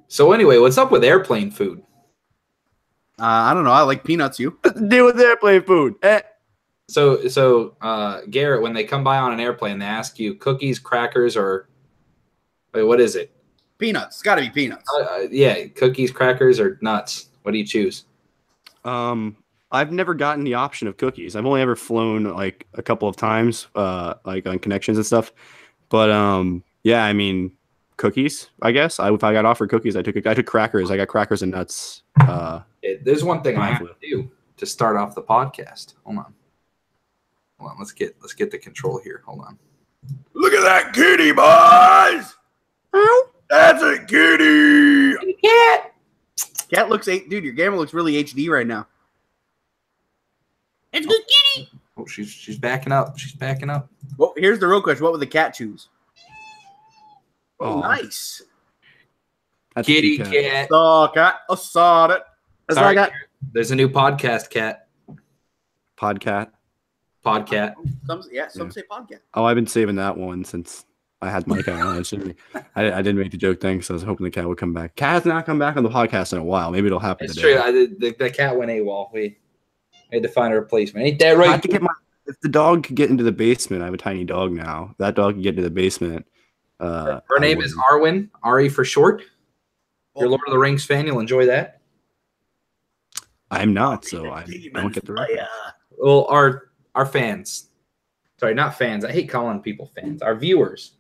So anyway, what's up with airplane food? I don't know. I like peanuts. You deal with airplane food. So Garrett, when they come by on an airplane, they ask you cookies, crackers, or wait, what is it? Peanuts. It's got to be peanuts. Yeah, cookies, crackers, or nuts. What do you choose? I've never gotten the option of cookies. I've only ever flown like a couple of times, like on connections and stuff. But yeah, I mean, cookies. I guess if I got offered cookies, I took crackers. I got crackers and nuts. There's one thing I have to do to start off the podcast. Hold on. Let's get the control here. Hold on. Look at that kitty, boys! That's a kitty! Cat. Cat looks dude. Your camera looks really HD right now. It's a good kitty. Oh, she's backing up. She's backing up. Well, here's the real question: what would the cat choose? Oh, nice. That's Kitty cat. Oh, cat. I saw it. That's all I got. There's a new podcast, cat. Podcat. Podcat. Some say podcast. Oh, I've been saving that one since I had my cat on. I didn't make the joke thing, so I was hoping the cat would come back. Cat has not come back on the podcast in a while. Maybe it'll happen today. It's true. The cat went AWOL. We had to find a replacement. Ain't that right? I have to get if the dog could get into the basement, I have a tiny dog now. If that dog can get into the basement. Her name is Arwen. Ari for short. If you're a Lord of the Rings fan, you'll enjoy that. I'm not, so I don't get the reference. Well, our fans. Sorry, not fans. I hate calling people fans. Our viewers.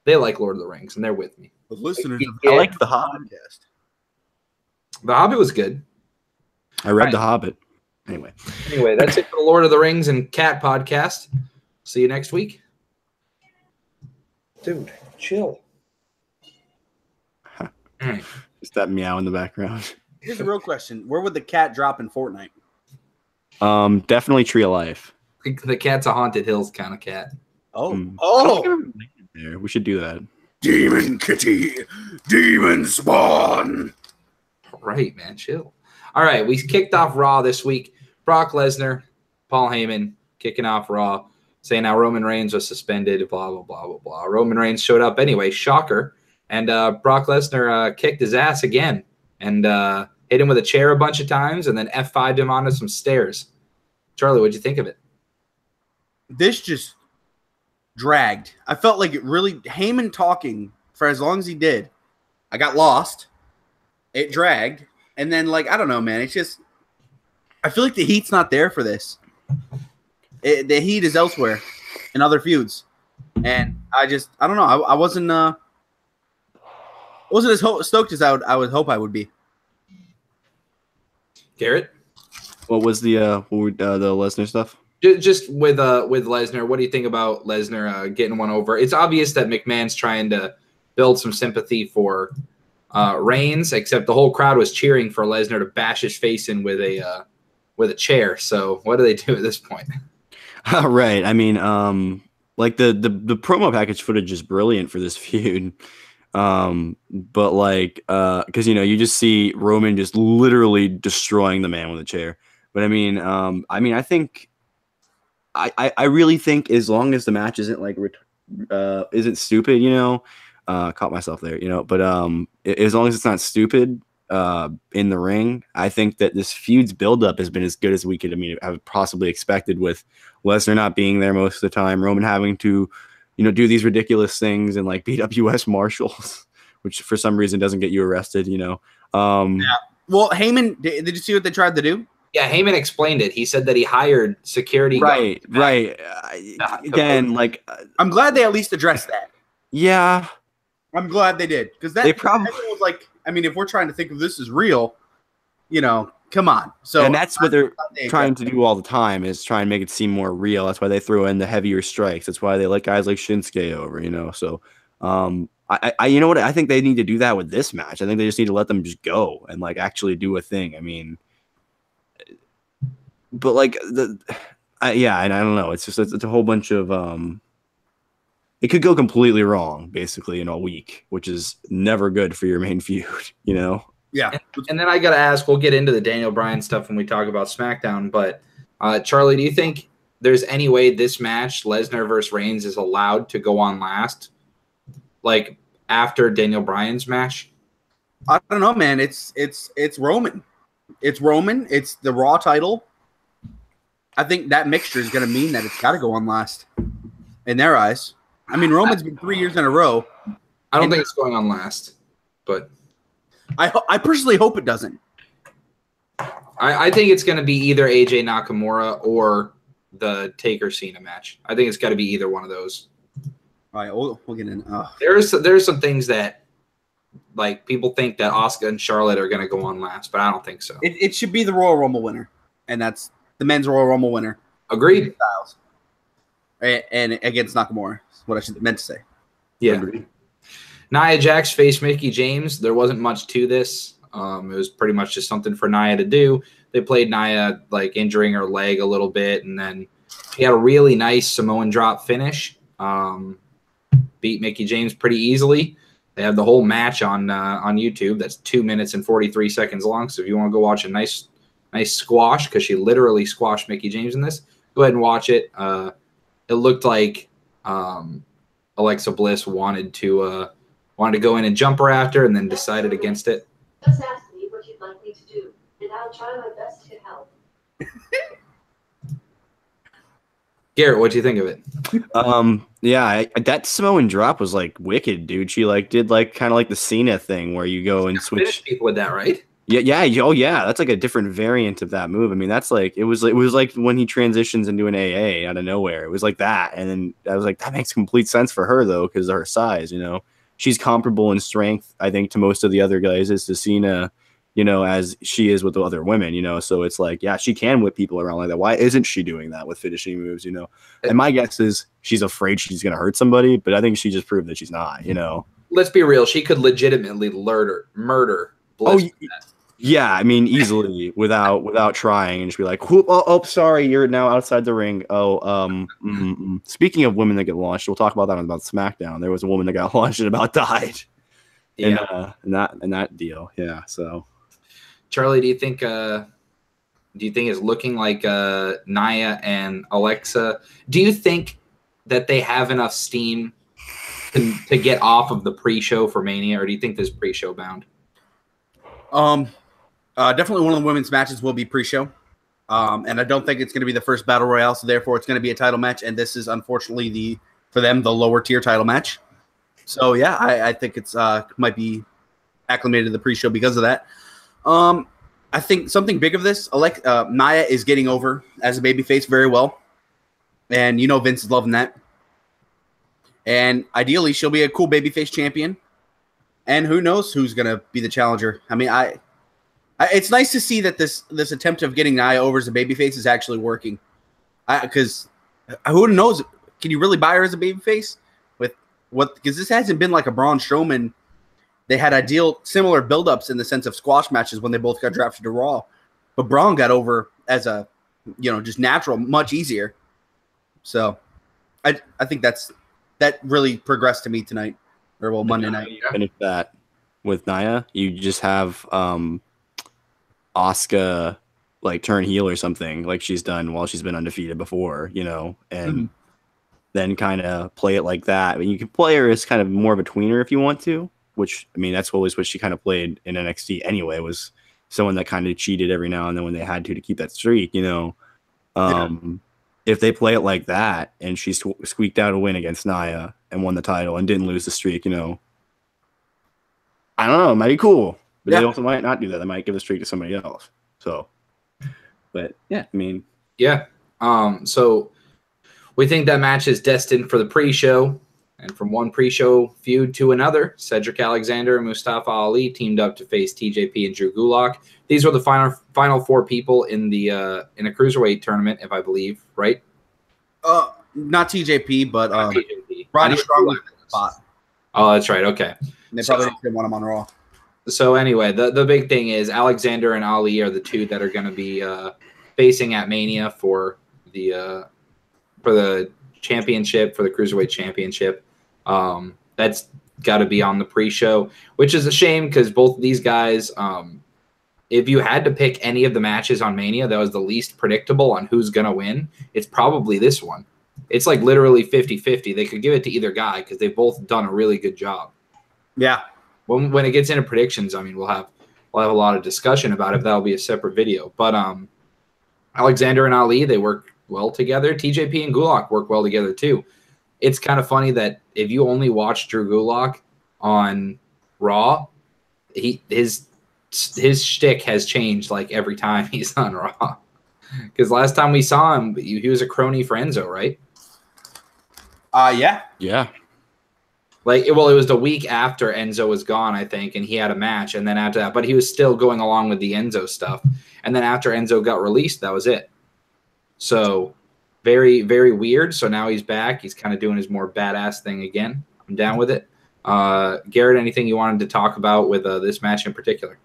They like Lord of the Rings, and they're with me. The listeners. I like The Hobbit. The Hobbit was good. I read The Hobbit. Anyway, that's it for the Lord of the Rings and Cat podcast. See you next week. Dude, chill. Just that meow in the background. Here's a real question: where would the cat drop in Fortnite? Definitely Tree of Life. The cat's a Haunted Hills kind of cat. There, we should do that. Demon kitty, demon spawn. Right, man, chill. All right, we kicked off Raw this week. Brock Lesnar, Paul Heyman kicking off Raw, saying how Roman Reigns was suspended, blah, blah, blah, blah, blah. Roman Reigns showed up anyway, shocker. And Brock Lesnar kicked his ass again and hit him with a chair a bunch of times and then F5'd him onto some stairs. Charlie, what'd you think of it? This just dragged. I felt like it really, Heyman talking for as long as he did, I got lost. It dragged. And then, like, I don't know, man. It's just, I feel like the heat's not there for this. The heat is elsewhere in other feuds. And I don't know. I wasn't as stoked as I would hope I would be. Garrett? What was the Lesnar stuff? Just with Lesnar, what do you think about Lesnar getting one over? It's obvious that McMahon's trying to build some sympathy for Reigns, except the whole crowd was cheering for Lesnar to bash his face in with a chair. So what do they do at this point? Right. I mean, like the promo package footage is brilliant for this feud. But like, because you just see Roman just literally destroying the man with a chair. But I mean, I think, I really think as long as the match isn't like isn't stupid, caught myself there, but as long as it's not stupid in the ring, I think that this feud's buildup has been as good as we could have possibly expected, with Lesnar not being there most of the time, Roman having to do these ridiculous things and like beat up U.S. Marshals, which for some reason doesn't get you arrested, Yeah. Well, Heyman, did you see what they tried to do? Yeah, Heyman explained it. He said that he hired security. Right. Again, like, I'm glad they at least addressed that. Yeah. I'm glad they did, because that probably was like, I mean, if we're trying to think of this as real, come on. So, and that's what they're trying to do all the time, is try and make it seem more real. That's why they throw in the heavier strikes. That's why they let guys like Shinsuke over. So, I you know what? I think they need to do that with this match. I think they just need to let them just go and like actually do a thing. I mean, but like and I don't know. It's a whole bunch of it could go completely wrong basically in a week, which is never good for your main feud, Yeah. And then I got to ask, we'll get into the Daniel Bryan stuff when we talk about SmackDown, but Charlie, do you think there's any way this match, Lesnar versus Reigns, is allowed to go on last, like after Daniel Bryan's match? I don't know, man. It's Roman. It's Roman. It's the Raw title. I think that mixture is going to mean that it's got to go on last in their eyes. I mean, Roman's been 3 years in a row. I don't think it's going on last, but I personally hope it doesn't. I think it's going to be either AJ Nakamura or the Taker Cena match. I think it's got to be either one of those. All right, we'll get in. There's some things that like people think that Asuka and Charlotte are going to go on last, but I don't think so. It should be the Royal Rumble winner, and that's the men's Royal Rumble winner. Agreed. Styles. And against Nakamura, is what I should meant to say. Yeah. Agreed. Nia Jax faced Mickie James. There wasn't much to this. It was pretty much just something for Nia to do. They played Nia like injuring her leg a little bit, and then she had a really nice Samoan drop finish. Beat Mickie James pretty easily. They have the whole match on YouTube. That's 2 minutes and 43 seconds long. So if you want to go watch a nice squash, because she literally squashed Mickie James in this, go ahead and watch it. It looked like Alexa Bliss wanted to go in and jump her after, and then decided against it. Just ask me what you'd like me to do, and I'll try my best to help. Garrett, what do you think of it? Yeah, that Samoan drop was like wicked, dude. She like did like kind of like the Cena thing where you go and switch people with that, right? Yeah. Oh, yeah. That's like a different variant of that move. I mean, that's like it was like when he transitions into an AA out of nowhere. It was like that, and then I was like, that makes complete sense for her though, because of her size. You know, she's comparable in strength, I think, to most of the other guys. Is to Cena, you know, as she is with the other women. You know, so it's like, yeah, she can whip people around like that. Why isn't she doing that with finishing moves? You know, and my guess is she's afraid she's gonna hurt somebody, but I think she just proved that she's not. You know, let's be real. She could legitimately murder Bliss. Yeah, I mean, easily without trying, and just be like, oh, sorry, you're now outside the ring. Speaking of women that get launched, we'll talk about that on about SmackDown. There was a woman that got launched and about died. Yeah, in that deal. Yeah. So, Charlie, do you think it's looking like Nia and Alexa? Do you think that they have enough steam to get off of the pre-show for Mania, or do you think this pre-show bound? Definitely one of the women's matches will be pre-show. And I don't think it's going to be the first battle royale, so therefore it's going to be a title match. And this is unfortunately for them, the lower tier title match. So yeah, I think it's might be acclimated to the pre-show because of that. I think something big of this, Nia is getting over as a babyface very well. And you know Vince is loving that. And ideally she'll be a cool babyface champion. And who knows who's going to be the challenger. I mean, it's nice to see that this attempt of getting Nia over as a babyface is actually working. Because who knows? Can you really buy her as a babyface? Because this hasn't been like a Braun Strowman. They had similar buildups in the sense of squash matches when they both got drafted to Raw. But Braun got over as a, just natural, much easier. So I think that really progressed to me tonight. Or well, Monday night. Finish that with Nia. You just have Asuka like turn heel or something like she's done while she's been undefeated before, and then kind of play it like that. I mean, you can play her as kind of more of a tweener if you want to, which I mean that's always what she kind of played in NXT anyway. Was someone that kind of cheated every now and then when they had to keep that streak, If they play it like that and she squeaked out a win against Nia and won the title and didn't lose the streak, I don't know. It might be cool. But they also might not do that. They might give the streak to somebody else. So, but yeah, I mean. Yeah. So we think that match is destined for the pre-show. And from one pre-show feud to another, Cedric Alexander and Mustafa Ali teamed up to face TJP and Drew Gulak. These were the final four people in a cruiserweight tournament, if I believe, right? Not TJP, but TJP. Brady Strong spot. Oh, that's right. Okay. And they probably didn't want him on Raw. So anyway, the big thing is Alexander and Ali are the two that are going to be facing at Mania for the championship, for the cruiserweight championship. That's got to be on the pre-show, which is a shame because both of these guys, if you had to pick any of the matches on Mania that was the least predictable on who's going to win, it's probably this one. It's like literally 50-50. They could give it to either guy because they've both done a really good job. Yeah. when it gets into predictions, I mean, we'll have a lot of discussion about it. That'll be a separate video. But Alexander and Ali, they work well together. TJP and Gulak work well together too. It's kind of funny that if you only watch Drew Gulak on Raw, his shtick has changed like every time he's on Raw. Because last time we saw him, he was a crony for Enzo, right? Yeah. Yeah. Like, well, it was the week after Enzo was gone, I think, and he had a match. And then after that, but he was still going along with the Enzo stuff. And then after Enzo got released, that was it. So very, very weird. So now he's back. He's kind of doing his more badass thing again. I'm down with it. Garrett, anything you wanted to talk about with this match in particular?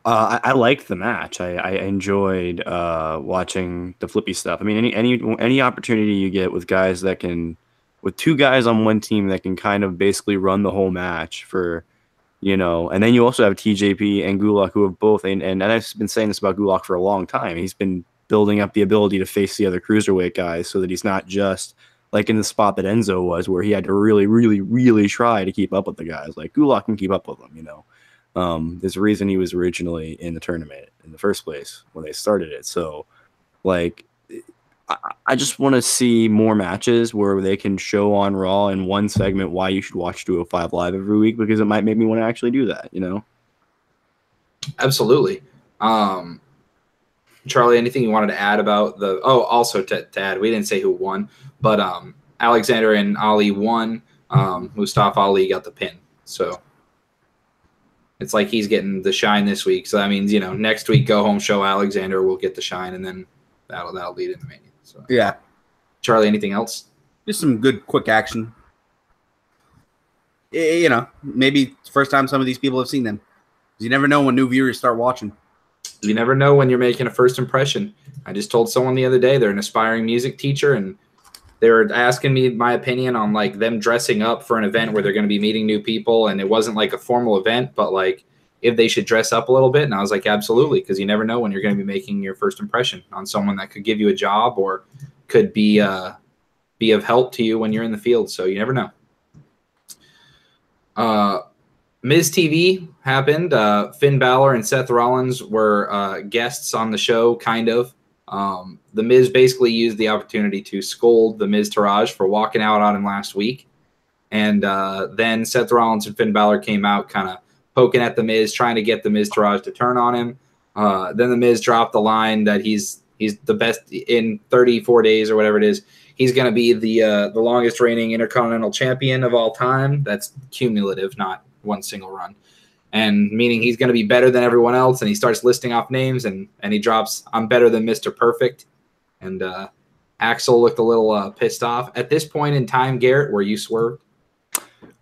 I liked the match. I enjoyed watching the flippy stuff. I mean, any opportunity you get with guys that can, with two guys on one team that can kind of basically run the whole match for, and then you also have TJP and Gulak who have both, and I've been saying this about Gulak for a long time. He's been building up the ability to face the other cruiserweight guys so that he's not just like in the spot that Enzo was, where he had to really, really, really try to keep up with the guys. Like Gulak can keep up with them, There's a reason he was originally in the tournament in the first place when they started it. So, like, I just want to see more matches where they can show on Raw in one segment why you should watch 205 Live every week, because it might make me want to actually do that, Absolutely. Charlie, anything you wanted to add about the? Oh, also to add, we didn't say who won, but Alexander and Ali won. Mustafa Ali got the pin. So it's like he's getting the shine this week. So that means, next week, go home show Alexander will get the shine, and then that'll lead into Mania. So Yeah. Charlie, anything else? Just some good quick action. Maybe it's the first time some of these people have seen them. You never know when new viewers start watching. You never know when you're making a first impression. I just told someone the other day, they're an aspiring music teacher, and they were asking me my opinion on like them dressing up for an event where they're going to be meeting new people. And it wasn't like a formal event, but like if they should dress up a little bit. And I was like, absolutely. Because you never know when you're going to be making your first impression on someone that could give you a job or could be of help to you when you're in the field. So you never know. Miz TV happened. Finn Balor and Seth Rollins were guests on the show, kind of. The Miz basically used the opportunity to scold the Miz Taraj for walking out on him last week. And then Seth Rollins and Finn Balor came out kind of poking at the Miz, trying to get the Miz Taraj to turn on him. Then the Miz dropped the line that he's the best in 34 days or whatever it is. He's going to be the longest reigning Intercontinental Champion of all time. That's cumulative, not one single run. And meaning he's going to be better than everyone else. And he starts listing off names and he drops, I'm better than Mr. Perfect. And Axel looked a little pissed off. At this point in time, Garrett, were you swerved?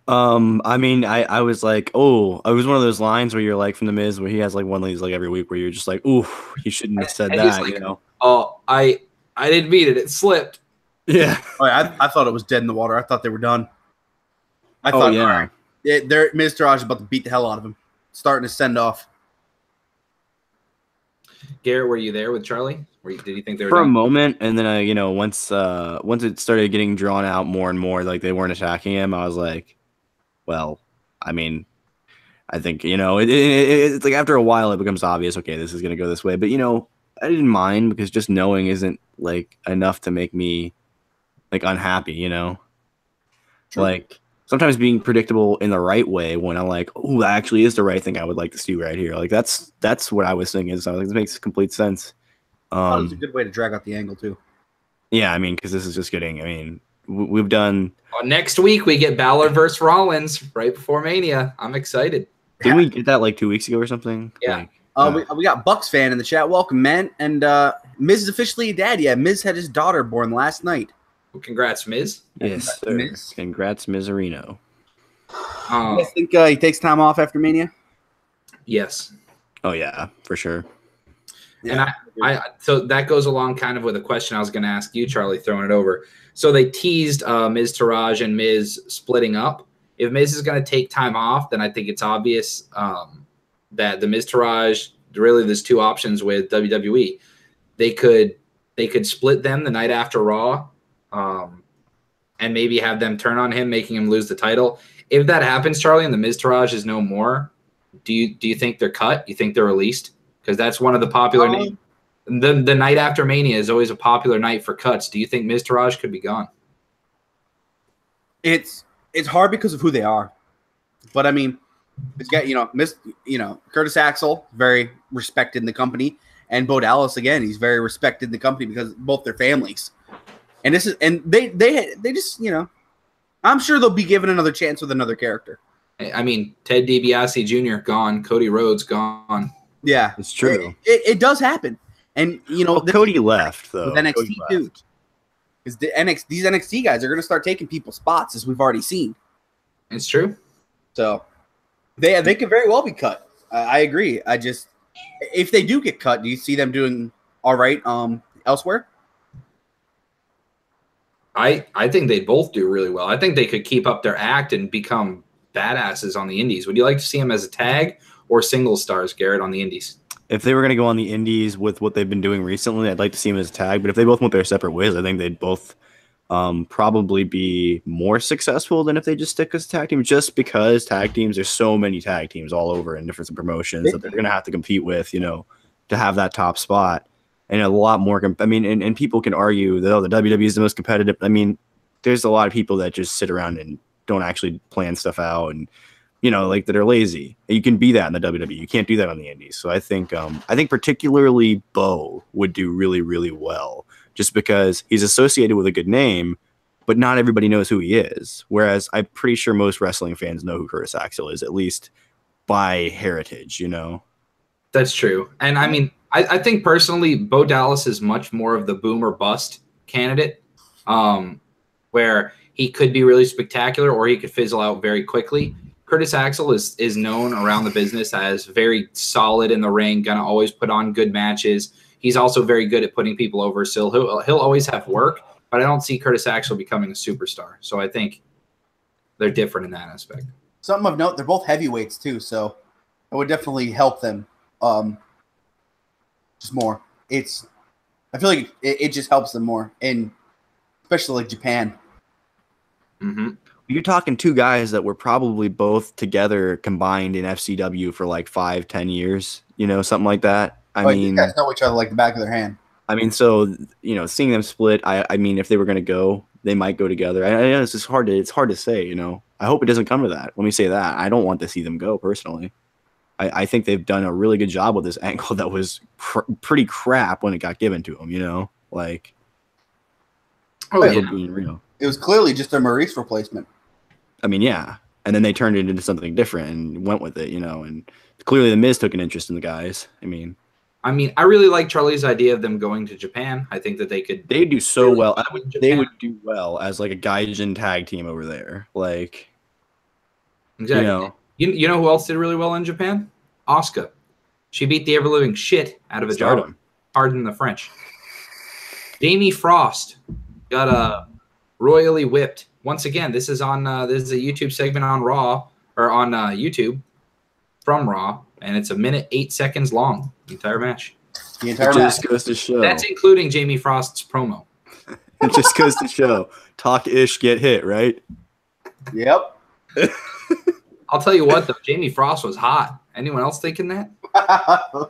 I mean, I was like, oh, it was one of those lines where you're like from the Miz where he has like one of these like every week where you're just like, ooh, he shouldn't have said that, like, Oh, I didn't mean it. It slipped. Yeah. Oh, I thought it was dead in the water. I thought they were done. I thought, yeah. all right, Miz Taraj is about to beat the hell out of him. Starting to send off. Garrett, were you there with Charlie? Did you think they were for done? a moment? And then once it started getting drawn out more and more, like they weren't attacking him, I was like, well, I mean, I think it's like after a while it becomes obvious. Okay, this is gonna go this way, but I didn't mind because just knowing isn't like enough to make me like unhappy. True. Like sometimes being predictable in the right way when I'm like, oh, that actually is the right thing I would like to see right here. Like that's what I was thinking. So I was like, this makes complete sense. It was a good way to drag out the angle too. Yeah, I mean, because this is just getting. I mean, we've done. Next week we get Balor versus Rollins right before Mania. I'm excited. Didn't we get that like 2 weeks ago or something? Yeah. We got Bucks fan in the chat. Welcome, man. And Miz is officially a dad. Yeah, Miz had his daughter born last night. Well, congrats, Miz. Yes, sir. Miz. Congrats, Mizarino. You guys think he takes time off after Mania? Yes. Oh yeah, for sure. And so that goes along kind of with a question I was going to ask you, Charlie, throwing it over. So they teased Miz Taraj and Miz splitting up. If Miz is going to take time off, then I think it's obvious that the Miz Taraj, really there's two options with WWE. They could split them the night after Raw, and maybe have them turn on him, making him lose the title. If that happens, Charlie, and the Miztourage is no more, do you think they're cut? You think they're released? Because that's one of the popular names. The night after Mania is always a popular night for cuts. Do you think Miztourage could be gone? It's hard because of who they are, but I mean, it's got Curtis Axel, very respected in the company, and Bo Dallas again, he's very respected in the company because of both their families. And they just I'm sure they'll be given another chance with another character. I mean, Ted DiBiase Jr. gone, Cody Rhodes gone. Yeah, it's true. It does happen, and Cody left though. With NXT too, because these NXT guys are going to start taking people's spots, as we've already seen. It's true. So they could very well be cut. I agree. If they do get cut, do you see them doing all right elsewhere? I think they both do really well. I think they could keep up their act and become badasses on the indies. Would you like to see them as a tag or single stars, Garrett, on the indies? If they were going to go on the indies with what they've been doing recently, I'd like to see them as a tag. But if they both went their separate ways, I think they'd both probably be more successful than if they just stick as a tag team, just because tag teams, there's so many tag teams all over in different promotions that they're going to have to compete with, to have that top spot. And a lot more, and people can argue that, the WWE is the most competitive. I mean, there's a lot of people that just sit around and don't actually plan stuff out and, that are lazy. You can be that in the WWE. You can't do that on the indies. So I think particularly Bo would do really, really well just because he's associated with a good name, but not everybody knows who he is. Whereas I'm pretty sure most wrestling fans know who Curtis Axel is, at least by heritage, That's true. And I mean, I think personally, Bo Dallas is much more of the boom or bust candidate, where he could be really spectacular or he could fizzle out very quickly. Curtis Axel is known around the business as very solid in the ring, gonna always put on good matches. He's also very good at putting people over. So he'll always have work, but I don't see Curtis Axel becoming a superstar. So I think they're different in that aspect. Something of note, they're both heavyweights too, so it would definitely help them. Just more. I feel like it just helps them more, and especially like Japan. Mm-hmm. You're talking two guys that were probably both together combined in FCW for like 5-10 years, something like that. I mean, you guys know each other like the back of their hand. I mean, so seeing them split, I mean, if they were going to go, they might go together. I know it's just hard to say. I hope it doesn't come to that. Let me say that I don't want to see them go personally. I think they've done a really good job with this angle that was pretty crap when it got given to them, like. Oh, yeah. Being real. It was clearly just a Maurice replacement. I mean, yeah. And then they turned it into something different and went with it, and clearly the Miz took an interest in the guys. I mean, I really like Charlie's idea of them going to Japan. I think that they do so well. They would do well as like a Gaijin tag team over there. Like, exactly. You know who else did really well in Japan? Asuka. She beat the ever-living shit out of a job. Pardon the French. Jamie Frost got royally whipped. Once again, this is a YouTube segment on Raw, or on YouTube from Raw, and it's 1:08 long, the entire match. The entire match. Just goes to show. That's including Jamie Frost's promo. It just goes to show. Talk-ish, get hit, right? Yep. I'll tell you what, though, Jamie Frost was hot. Anyone else thinking that?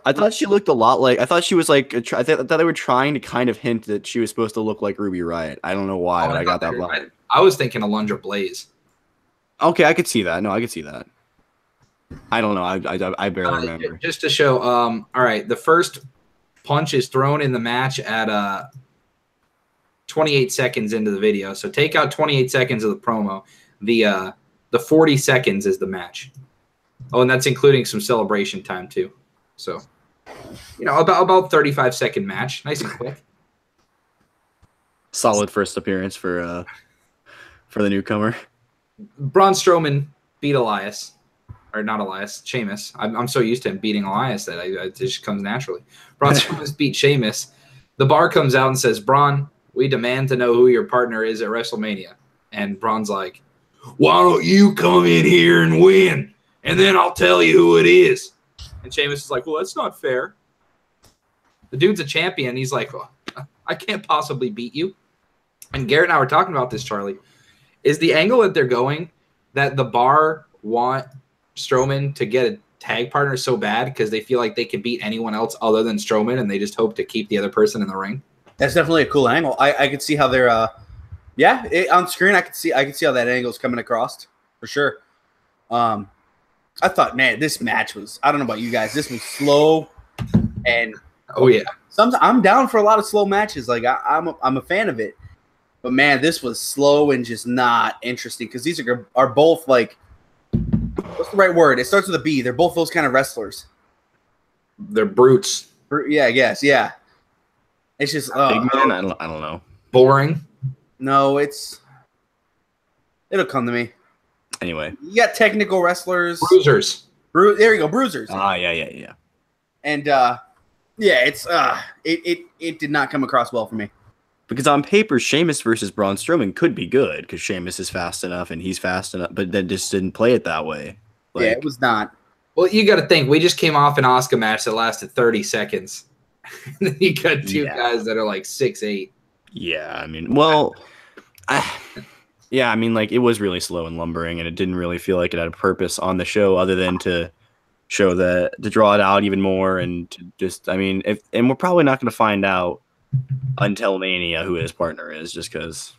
I thought she looked a lot like. I thought she was like. I thought they were trying to kind of hint that she was supposed to look like Ruby Riott. I don't know why, but I got that vibe. I was thinking Alundra Blaze. Okay, I could see that. No, I could see that. I don't know. I barely remember. Just to show. All right, the first punch is thrown in the match at 28 seconds into the video. So take out 28 seconds of the promo. The 40 seconds is the match. Oh, and that's including some celebration time too. So, about 35-second match, nice and quick. Solid first appearance for the newcomer. Braun Strowman beat Elias, or not Elias, Sheamus. I'm so used to him beating Elias that it just comes naturally. Braun Strowman beat Sheamus. The bar comes out and says, "Braun, we demand to know who your partner is at WrestleMania." And Braun's like, "Why don't you come in here and win? And then I'll tell you who it is." And Sheamus is like, "Well, that's not fair." The dude's a champion. He's like, "Well, I can't possibly beat you." And Garrett and I were talking about this, Charlie. Is the angle that they're going that the Bar want Strowman to get a tag partner so bad because they feel like they can beat anyone else other than Strowman, and they just hope to keep the other person in the ring? That's definitely a cool angle. I could see how they're on screen. I could see how that angle is coming across for sure. I thought, man, this match was, I don't know about you guys, this was slow, and Oh yeah, sometimes I'm down for a lot of slow matches. Like I'm a fan of it, but man, this was slow and just not interesting because these are both like, what's the right word? It starts with a B. They're both those kind of wrestlers. they're brutes. Yeah, I guess. Yeah. It's just Big man, I don't know. Boring. no, it'll come to me. Anyway, You got technical wrestlers. Bruisers. There you go, bruisers. yeah. And it's it did not come across well for me. Because on paper, Sheamus versus Braun Strowman could be good because Sheamus is fast enough and he's fast enough, but that just didn't play it that way. Yeah, it was not. Well, you got to think, we just came off an Oscar match that lasted 30 seconds. And then you got two guys that are like 6'8". Yeah, I mean, well, I mean, like, it was really slow and lumbering, and it didn't really feel like it had a purpose on the show other than to show to draw it out even more and to just, I mean, and we're probably not going to find out until Mania who his partner is, just because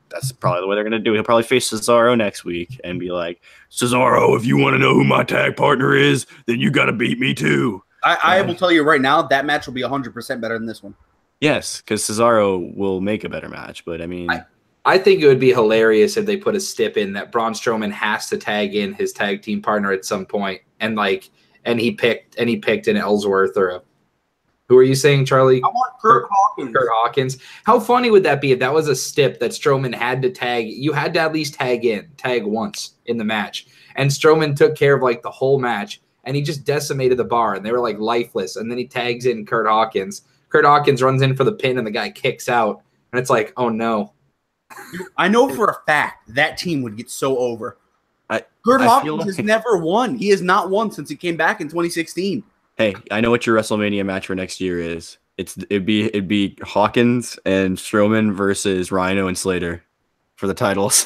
that's probably the way they're going to do it. He'll probably face Cesaro next week and be like, Cesaro, if you want to know who my tag partner is, then you got to beat me too. I will tell you right now, that match will be 100% better than this one. yes, because Cesaro will make a better match, but I mean... I think it would be hilarious if they put a stip in that Braun Strowman has to tag in his tag team partner at some point, and he picked an Ellsworth or a, who are you saying, Charlie? I want Kurt Hawkins. Kurt Hawkins. How funny would that be if that was a stip that Strowman had to tag? You had to at least tag once in the match, and Strowman took care of like the whole match, and he just decimated the Bar, and they were like lifeless, and then he tags in Kurt Hawkins. Kurt Hawkins runs in for the pin, and the guy kicks out, and it's like, oh no. I know for a fact that team would get so over. Kurt I Hawkins has never won. He has not won since he came back in 2016. Hey, I know what your WrestleMania match for next year is. It'd be Hawkins and Strowman versus Rhino and Slater for the titles.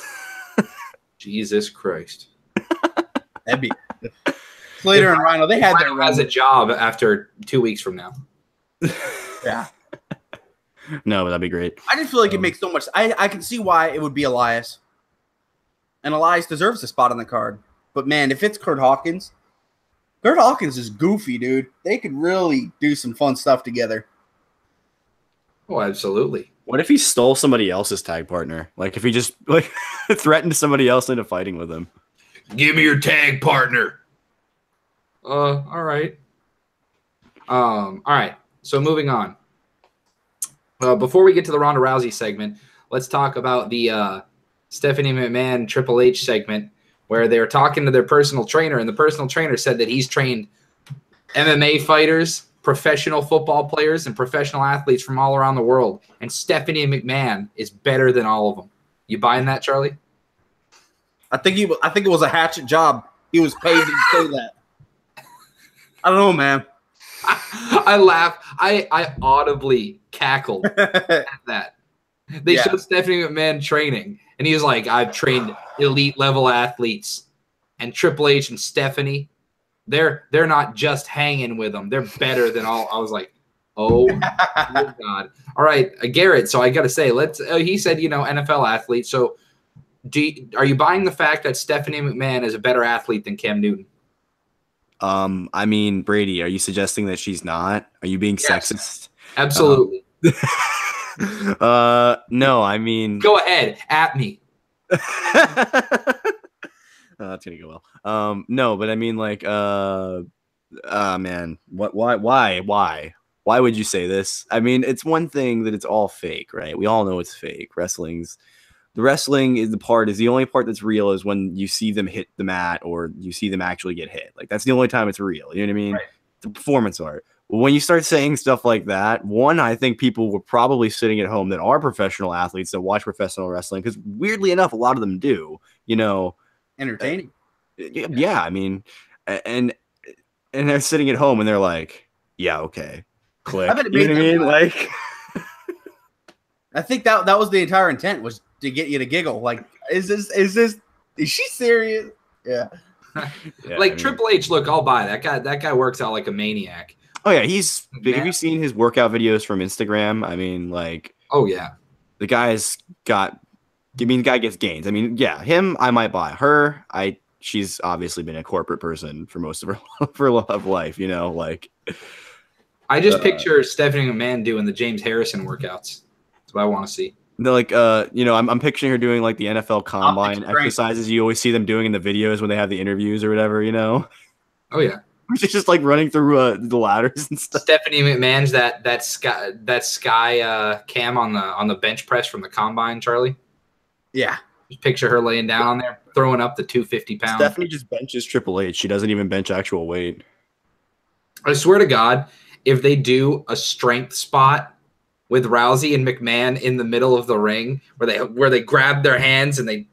Jesus Christ. That'd be Slater and Rhino. They had their Rhino has a job after 2 weeks from now. yeah. No, but that'd be great. I just feel like it makes so much. I can see why it would be Elias, and Elias deserves a spot on the card. But man, if it's Kurt Hawkins is goofy, dude. They could really do some fun stuff together. Oh, absolutely. What if he stole somebody else's tag partner? Like if he just like threatened somebody else into fighting with him? Give me your tag partner. All right. All right. So moving on. Before we get to the Ronda Rousey segment, let's talk about the Stephanie McMahon Triple H segment where they were talking to their personal trainer, and the personal trainer said that he's trained MMA fighters, professional football players, and professional athletes from all around the world, and Stephanie McMahon is better than all of them. You buying that, Charlie? I think it was a hatchet job. He was paid to say that. I don't know, man. I laughed. I audibly cackled at that. They showed Stephanie McMahon training, and he was like, I've trained elite level athletes. And Triple H and Stephanie, they're not just hanging with them. They're better than all. I was like, oh, my God. All right, Garrett, so I got to say, he said, NFL athlete. So are you buying the fact that Stephanie McMahon is a better athlete than Cam Newton? I mean, Brady, are you suggesting that she's not? Are you being sexist? Absolutely. No, I mean, go ahead, at me. That's gonna go well. No, but I mean, like, man, why would you say this? I mean, it's one thing that it's all fake, right? We all know it's fake. The wrestling is the only part that's real is when you see them hit the mat or you see them actually get hit. Like that's the only time it's real. You know what I mean? Right. The performance art. When you start saying stuff like that, one, I think people were probably sitting at home that are professional athletes that watch professional wrestling because weirdly enough, a lot of them do. Entertaining. Yeah, I mean, and they're sitting at home and they're like, yeah, okay, click. I bet you know what I mean? Like, I think that was the entire intent was to get you to giggle. Like, is she serious? Yeah. Yeah, Like Triple H, look, I'll buy that guy. That guy works out like a maniac. Oh yeah, he's big. Have Man. you seen his workout videos from Instagram? I mean, like, Oh yeah, the guy's got. I mean, the guy gets gains. I mean, yeah, him, I might buy. Her, she's obviously been a corporate person for most of her life. You know, like. I just picture Stephanie McMahon doing the James Harrison workouts. That's what I want to see. They're like, you know, I'm picturing her doing like the NFL Combine exercises you always see them doing in the videos when they have the interviews or whatever. You know. Oh yeah. She's just like running through the ladders and stuff. Stephanie McMahon's that sky cam on the bench press from the combine, Charlie. Yeah. Just picture her laying down on there, throwing up the 250 pounds. Stephanie just benches Triple H. She doesn't even bench actual weight. I swear to God, if they do a strength spot with Rousey and McMahon in the middle of the ring, where they grab their hands and they're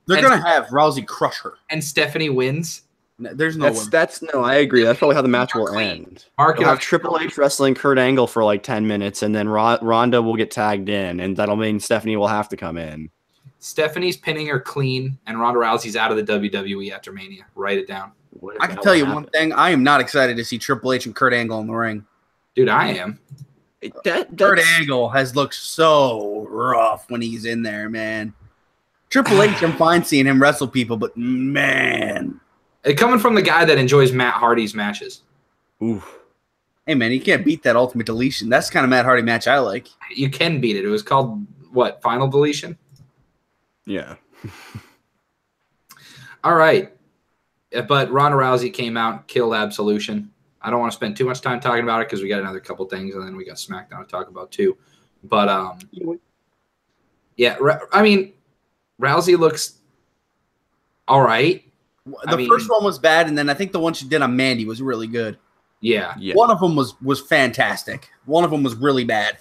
gonna have Rousey crush her, and Stephanie wins. There's no. That's no. I agree. That's probably how the match will end. Mark You'll have Triple H wrestling Kurt Angle for like 10 minutes, and then Ronda will get tagged in, and that'll mean Stephanie will have to come in. Stephanie's pinning her clean, and Ronda Rousey's out of the WWE after Mania. Write it down. I can tell you one thing. I am not excited to see Triple H and Kurt Angle in the ring. Dude, I am. Kurt Angle has looked so rough when he's in there, man. Triple H, I'm fine seeing him wrestle people, but man. Coming from the guy that enjoys Matt Hardy's matches. Oof. Hey, man, you can't beat that Ultimate Deletion. That's the kind of Matt Hardy match I like. You can beat it. It was called, what, Final Deletion? Yeah. All right. But Ronda Rousey came out, killed Absolution. I don't want to spend too much time talking about it because we got another couple things, and then we got SmackDown to talk about too. But, yeah, I mean, Rousey looks all right. The first one was bad, and then I think the one she did on Mandy was really good. Yeah. One of them was fantastic. One of them was really bad.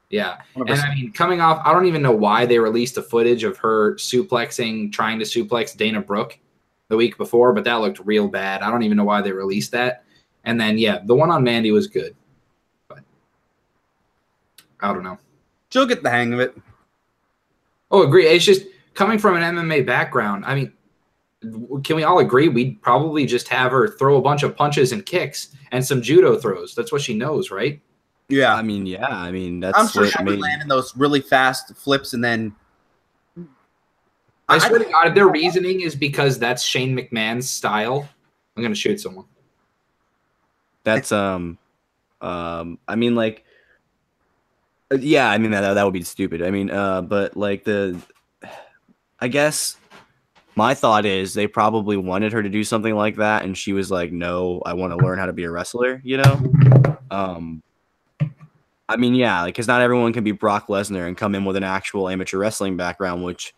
Yeah. And I mean, coming off, I don't even know why they released the footage of her trying to suplex Dana Brooke the week before, but that looked real bad. I don't even know why they released that. And then, yeah, the one on Mandy was good. But I don't know. She'll get the hang of it. Oh, agree. It's just coming from an MMA background. I mean, can we all agree we'd probably just have her throw a bunch of punches and kicks and some judo throws? That's what she knows, right? Yeah. I mean, that's I'm sure she'll be landing those really fast flips and then. I swear to God, if their reasoning is because that's Shane McMahon's style, I'm going to shoot someone. That's, I mean, like, yeah, I mean, that would be stupid. I mean, but like I guess. My thought is they probably wanted her to do something like that, and she was like, "No, I want to learn how to be a wrestler." You know, I mean, yeah, because not everyone can be Brock Lesnar and come in with an actual amateur wrestling background, which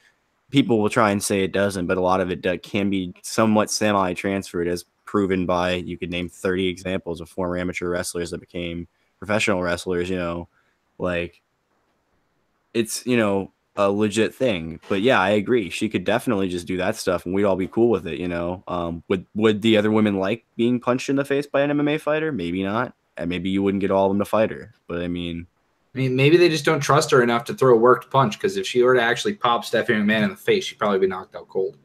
people will try and say it doesn't, but a lot of it can be somewhat semi-transferred, as proven by you could name 30 examples of former amateur wrestlers that became professional wrestlers. You know, like it's a legit thing. But yeah, I agree. She could definitely just do that stuff and we'd all be cool with it, you know. Would the other women like being punched in the face by an MMA fighter? Maybe not. And maybe you wouldn't get all of them to fight her. But I mean, maybe they just don't trust her enough to throw a worked punch, because if she were to actually pop Stephanie McMahon in the face, she'd probably be knocked out cold.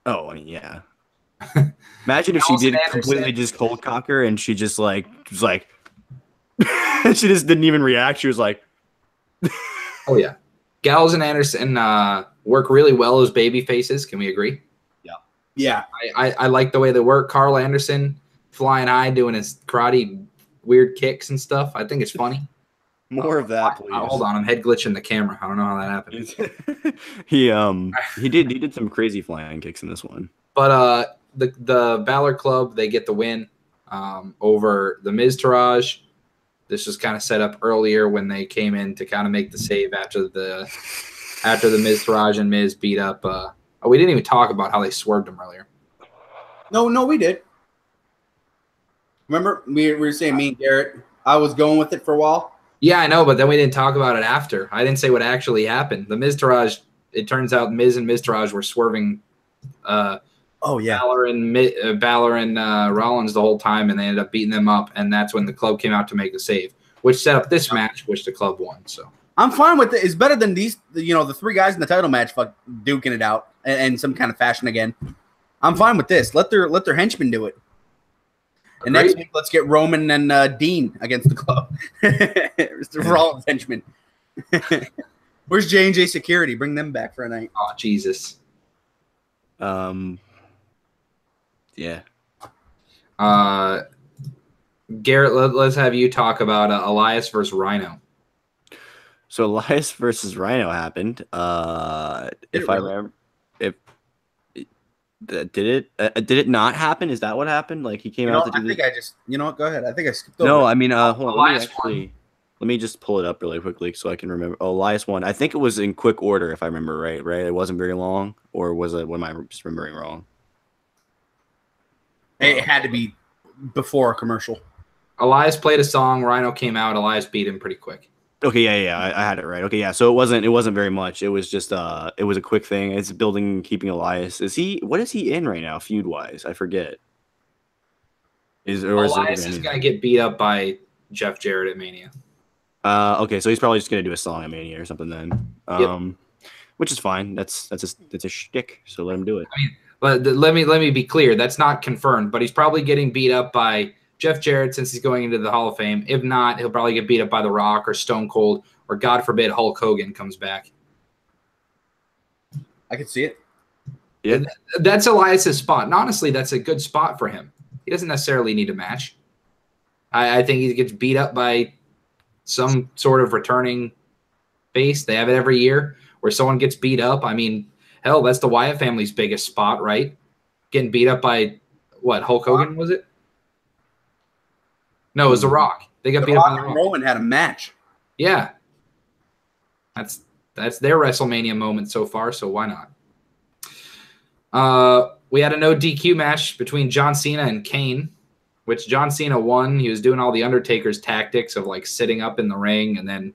Oh, I mean, yeah. Imagine if she did completely just cold cock her and she just was like she just didn't even react. She was like oh yeah. Gallows and Anderson work really well as baby faces. Can we agree? Yeah. I like the way they work. Carl Anderson flying high, doing his karate weird kicks and stuff. I think it's funny. More of that, please. Hold on, I'm head glitching the camera. I don't know how that happened. he did some crazy flying kicks in this one. But the Balor Club, they get the win over the Miz Taraj. This was kind of set up earlier when they came in to kind of make the save after the Miz Taraj and Miz beat up. We didn't even talk about how they swerved him earlier. No, we did. Remember, we were saying me and Garrett. I was going with it for a while. Yeah, I know, but then we didn't talk about it after. I didn't say what actually happened. The Miz Taraj. It turns out Miz and Miz Taraj were swerving. Oh yeah, Balor and Rollins the whole time, and they ended up beating them up, and that's when the club came out to make the save, which set up this match, which the club won. So I'm fine with it. It's better than these, the three guys in the title match duking it out in some kind of fashion again. I'm fine with this. Let their henchmen do it. And next week, let's get Roman and Dean against the club. Mr. Rollins henchmen. Where's J&J Security? Bring them back for a night. Oh, Jesus. Yeah. Garrett, let's have you talk about Elias versus Rhino. So Elias versus Rhino happened. If I remember, did it not happen? Is that what happened? Like he came out to do you know what? Go ahead. I think I skipped over. No, I mean, hold on. Elias Let me just pull it up really quickly so I can remember. Oh, Elias won. I think it was in quick order, if I remember right. Right? It wasn't very long, or was it? What am I just remembering wrong? It had to be before a commercial. Elias played a song. Rhino came out. Elias beat him pretty quick. Okay, yeah, I had it right. Okay, yeah. So it wasn't very much. It was just it was a quick thing. It's building, keeping Elias. What is he in right now, feud wise? I forget. Elias is gonna get beat up by Jeff Jarrett at Mania. Okay, so he's probably just gonna do a song at Mania or something then. Yep. Which is fine. That's a shtick. So let him do it. I mean, but let me be clear. That's not confirmed, but he's probably getting beat up by Jeff Jarrett since he's going into the Hall of Fame. If not, he'll probably get beat up by The Rock or Stone Cold or, God forbid, Hulk Hogan comes back. I can see it. Yeah, that's Elias's spot. And honestly, that's a good spot for him. He doesn't necessarily need a match. I think he gets beat up by some sort of returning face. They have it every year where someone gets beat up. I mean, hell, that's the Wyatt family's biggest spot, right? Getting beat up by, what, Hulk Hogan, was it? No, it was The Rock. They got beat up by The Rock. Roman had a match. Yeah. That's their WrestleMania moment so far, so why not? We had a no DQ match between John Cena and Kane, which John Cena won. He was doing all the Undertaker's tactics of like sitting up in the ring and then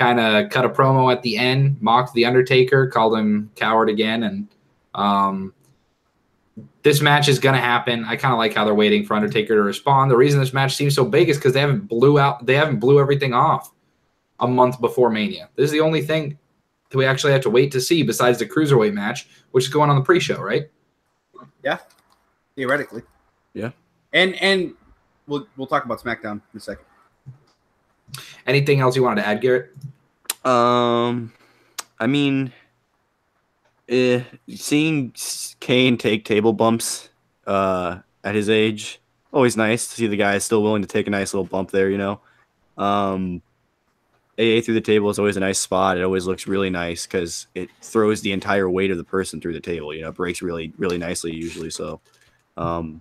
kind of cut a promo at the end, mocked the Undertaker, called him coward again, and this match is going to happen. I kind of like how they're waiting for Undertaker to respond. The reason this match seems so big is because they haven't blew everything off a month before Mania. This is the only thing that we actually have to wait to see besides the Cruiserweight match, which is going on the pre-show, right? Yeah, theoretically. Yeah. And we'll talk about SmackDown in a second. Anything else you wanted to add, Garrett? I mean, seeing Kane take table bumps at his age, always nice to see the guy still willing to take a nice little bump there, you know. AA through the table is always a nice spot. It always looks really nice because it throws the entire weight of the person through the table. You know, it breaks really, really nicely usually. So, other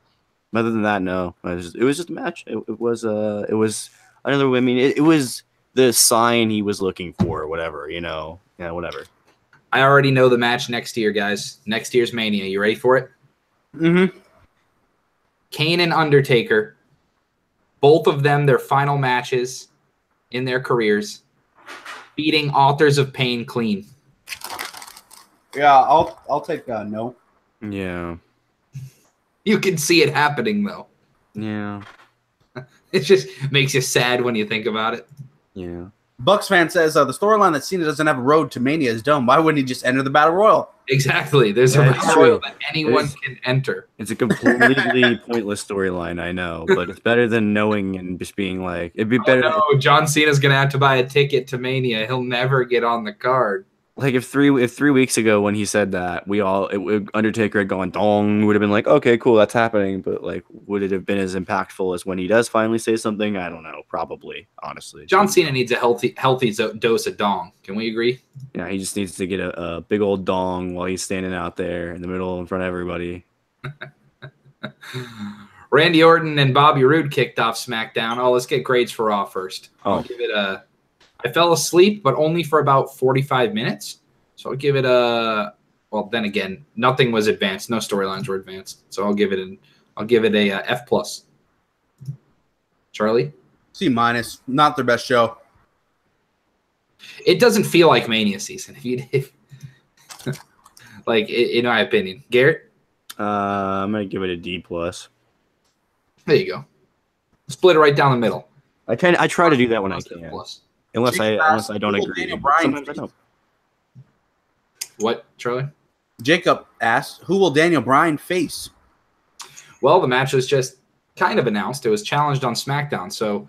than that, no, it was just a match. It was another. I mean, it was the sign he was looking for, or whatever. You know, yeah, whatever. I already know the match next year, guys. Next year's Mania. You ready for it? Mm-hmm. Kane and Undertaker, both of them their final matches in their careers, beating Authors of Pain clean. Yeah, I'll take no. Yeah. You can see it happening, though. Yeah. It just makes you sad when you think about it. Yeah. Bucks fan says the storyline that Cena doesn't have a road to Mania is dumb. Why wouldn't he just enter the Battle Royal? Exactly. There's a Battle Royal that anyone can enter. It's a completely pointless storyline, I know, but it's better than knowing and just being like, it'd be better. Oh, no, John Cena's going to have to buy a ticket to Mania. He'll never get on the card. Like if 3 weeks ago when he said that, Undertaker had gone dong, would have been like, okay, cool, that's happening. But like, would it have been as impactful as when he does finally say something? I don't know. Probably, honestly. John Cena needs a healthy dose of dong. Can we agree? Yeah, he just needs to get a big old dong while he's standing out there in the middle in front of everybody. Randy Orton and Bobby Roode kicked off SmackDown. Oh, let's get grades for Raw first. I'll give it a. I fell asleep, but only for about 45 minutes. So I'll give it a. Well, then again, nothing was advanced. No storylines were advanced. So I'll give it a F plus. Charlie? C-. Not their best show. It doesn't feel like Mania season. Like in my opinion, Garrett. I'm gonna give it a D plus. There you go. Split it right down the middle. I try to do that when I can. Plus. Unless I don't Who will agree. Daniel Bryan Sometimes I face? don't. What, Charlie? Jacob asks, who will Daniel Bryan face? Well, the match was just kind of announced. It was challenged on SmackDown. So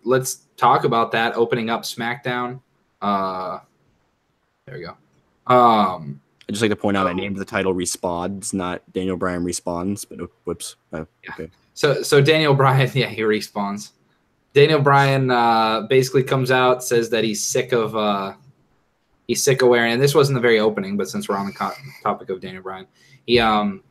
let's talk about that opening up SmackDown. There we go. I'd just like to point out I named the title Respods, not Daniel Bryan Respawns, but whoops. Okay. So Daniel Bryan, yeah, he respawns. Daniel Bryan basically comes out, says that he's sick of wearing, and this wasn't the very opening, but since we're on the topic of Daniel Bryan, he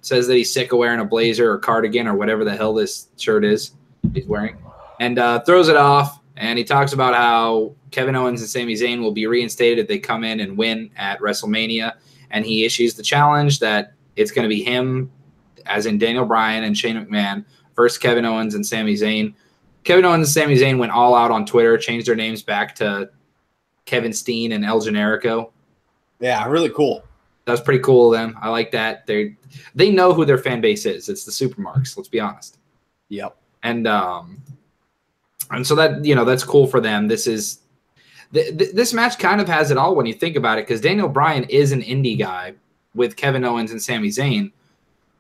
says that he's sick of wearing a blazer or cardigan or whatever the hell this shirt is he's wearing, and throws it off. And he talks about how Kevin Owens and Sami Zayn will be reinstated if they come in and win at WrestleMania. And he issues the challenge that it's going to be him, as in Daniel Bryan and Shane McMahon, versus Kevin Owens and Sami Zayn. Kevin Owens and Sami Zayn went all out on Twitter, changed their names back to Kevin Steen and El Generico. Yeah, really cool. That was pretty cool of them. I like that. They know who their fan base is. It's the Supermarks, let's be honest. Yep. And so that, that's cool for them. This match kind of has it all when you think about it, because Daniel Bryan is an indie guy with Kevin Owens and Sami Zayn,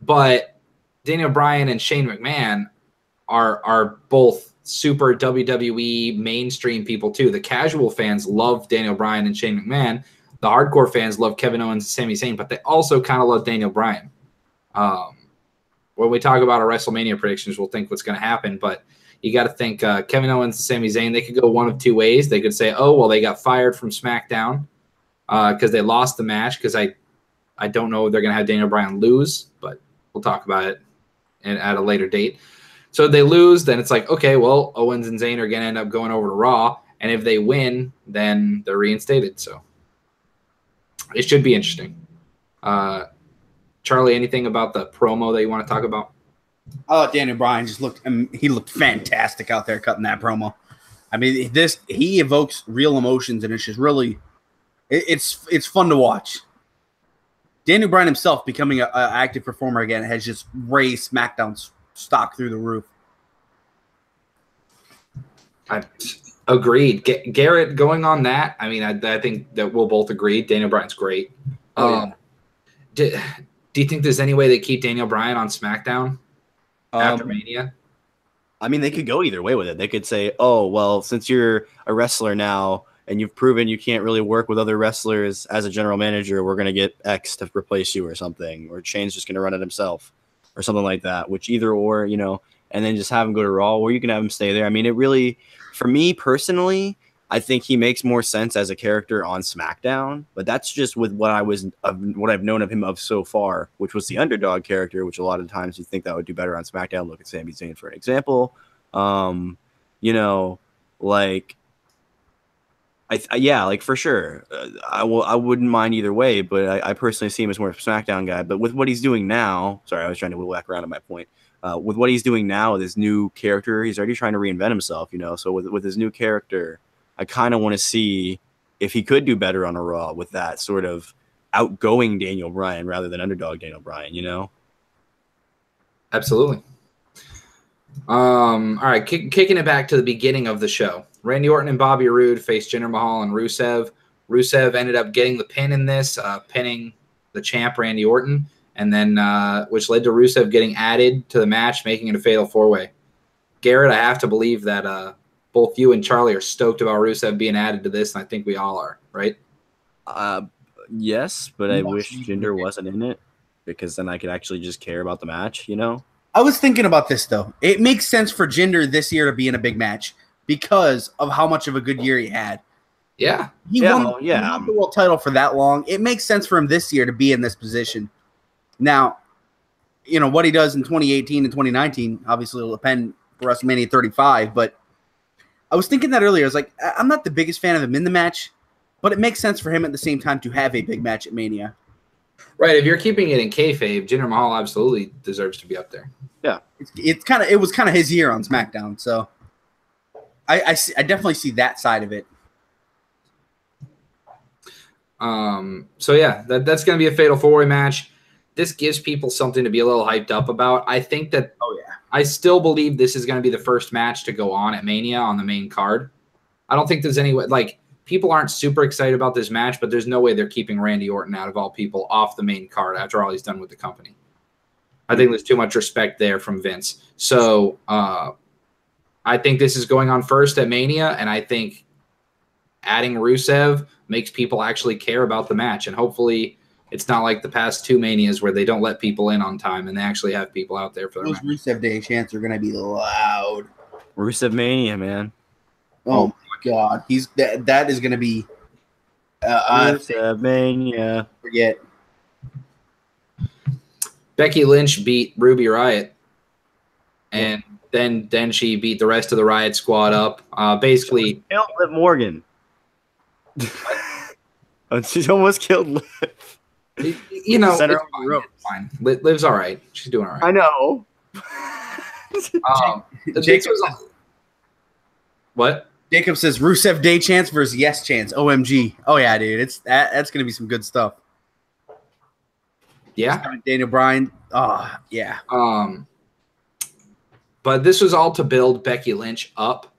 but Daniel Bryan and Shane McMahon are both super WWE mainstream people too. The casual fans love Daniel Bryan and Shane McMahon. The hardcore fans love Kevin Owens and Sami Zayn, but they also kind of love Daniel Bryan. When we talk about our WrestleMania predictions, we'll think what's going to happen, but you got to think Kevin Owens and Sami Zayn, they could go one of two ways. They could say, oh, well, they got fired from SmackDown because they lost the match, because I don't know if they're going to have Daniel Bryan lose, but we'll talk about it at a later date. So if they lose, then it's like, okay, well, Owens and Zayn are going to end up going over to Raw, and if they win, then they're reinstated. So it should be interesting. Charlie, anything about the promo that you want to talk about? I thought Daniel Bryan he looked fantastic out there cutting that promo. I mean, he evokes real emotions, and it's just really, it's fun to watch. Daniel Bryan himself becoming an active performer again has just raised SmackDown's stock through the roof. I agreed. Garrett going on that. I mean, I think that we'll both agree. Daniel Bryan's great. Oh, Do you think there's any way they keep Daniel Bryan on SmackDown after Mania? I mean, they could go either way with it. They could say, oh, well, since you're a wrestler now and you've proven you can't really work with other wrestlers as a general manager, we're going to get X to replace you or something. Or Shane's just going to run it himself or something like that, which either or, and then just have him go to Raw, or you can have him stay there. I mean, it really, for me personally, I think he makes more sense as a character on SmackDown, but that's just with what I've known of him of so far, which was the underdog character, which a lot of times you think that would do better on SmackDown. Look at Sami Zayn for an example. Like for sure, I wouldn't mind either way, but I personally see him as more of a SmackDown guy. But with what he's doing now, sorry, I was trying to wheel back around to my point. With what he's doing now with his new character, he's already trying to reinvent himself, So with his new character, I kind of want to see if he could do better on a Raw with that sort of outgoing Daniel Bryan rather than underdog Daniel Bryan, Absolutely. All right, kicking it back to the beginning of the show. Randy Orton and Bobby Roode faced Jinder Mahal and Rusev. Rusev ended up getting the pin in this, pinning the champ Randy Orton, and then which led to Rusev getting added to the match, making it a fatal four-way. Garrett, I have to believe that both you and Charlie are stoked about Rusev being added to this, and I think we all are, right? Yes, but I wish Jinder wasn't in it, because then I could actually just care about the match, I was thinking about this, though. It makes sense for Jinder this year to be in a big match because of how much of a good year he had. Yeah. He won the world title for that long. It makes sense for him this year to be in this position. Now, what he does in 2018 and 2019 obviously will depend for WrestleMania 35, but I was thinking that earlier. I was like, I'm not the biggest fan of him in the match, but it makes sense for him at the same time to have a big match at Mania. Right. If you're keeping it in kayfabe, Jinder Mahal absolutely deserves to be up there. Yeah. It was kind of his year on SmackDown, so I definitely see that side of it. So yeah, that's going to be a fatal four-way match. This gives people something to be a little hyped up about. I think that I still believe this is going to be the first match to go on at Mania on the main card. I don't think there's any way, like, people aren't super excited about this match, but there's no way they're keeping Randy Orton, out of all people, off the main card after all he's done with the company. I think there's too much respect there from Vince. So I think this is going on first at Mania, and I think adding Rusev makes people actually care about the match, and hopefully it's not like the past 2 Manias where they don't let people in on time and they actually have people out there for their Those Rusev Day chants are going to be loud. Rusev Mania, man. Oh my God, that is going to be. Rusev Mania. Forget. Becky Lynch beat Ruby Riott, and then she beat the rest of the Riott Squad up. Basically, Killed Liv Morgan. She's almost killed Liv. you know, Center it's of the fine. ropes. It's fine. Liv's all right. She's doing all right. I know. What? Jacob says Rusev Day chants versus Yes chants. OMG. Oh yeah, dude. That's gonna be some good stuff. Yeah. Daniel Bryan. Oh yeah. But this was all to build Becky Lynch up